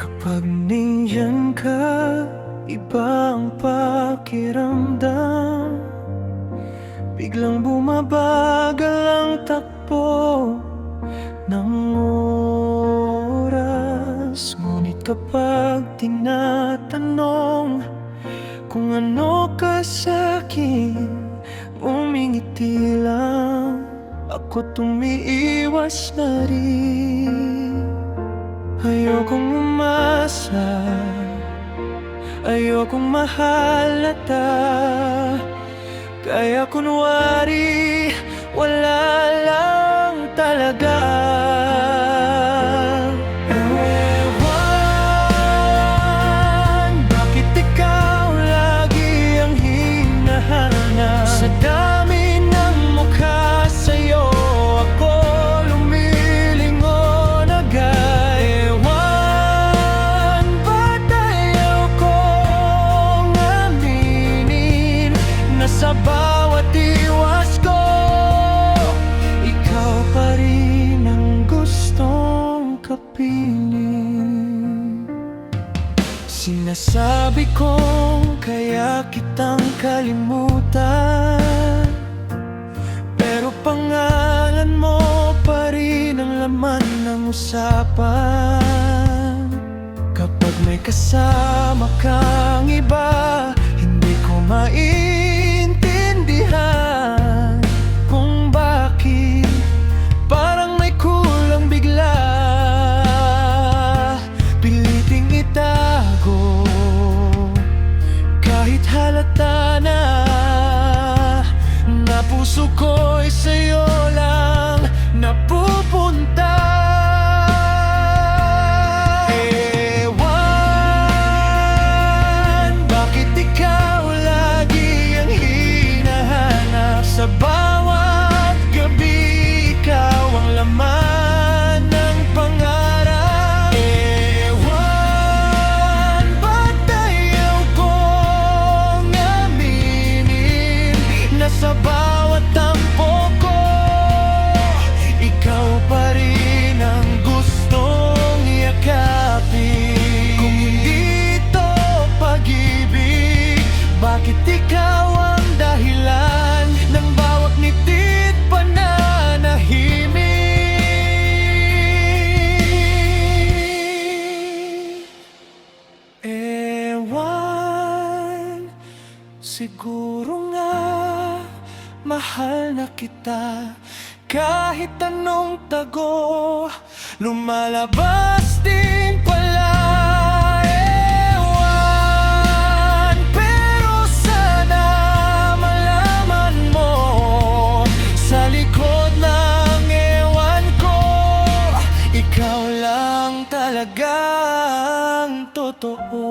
Kapag nandiyan ka, iba ang pakiramdam. Biglang bumabagal ang takbo ng oras. Ngunit kapag tinatanong kung ano ka sa'kin, umingiti lang. Ako tumiiwas na rin. Ayokong umasa, ayokong mahalata, kaya kunwari wala lang talaga. Ewan, bakit ikaw lagi ang hinahanap? Sa dami ng mukha sa'yo, ako lumilingon agad. Ewan, ba't ayaw kong aminin na sa bawat iwas ko, ikaw pa rin ang gustong kapiling. Sinasabi kong kaya kitang kalimutan, pero pangalan mo pa rin ang laman ng usapan. Kapag may kasama kang iba, hindi ko maintindihan kung bakit parang may kulang bigla. Piliting itago kahit halata na puso ko'y sa'yo lang napupunta. Ewan, bakit ikaw lagi ang hinahanap? Sa bawat gabi, ikaw ang laman ng pangarap. Ewan, ba't ayaw kong aminin na sa bawat tampo ko, ikaw pa rin ang gustong yakapin. Kung hindi ito pag-ibig, bakit ikaw ang dahilan ng bawat nitit pananahimik? Ewan, siguro nga mahal na kita. Kahit anong tago, lumalabas din pala. Ewan, pero sana malaman mo, sa likod ng ewan ko, ikaw lang talagang totoo.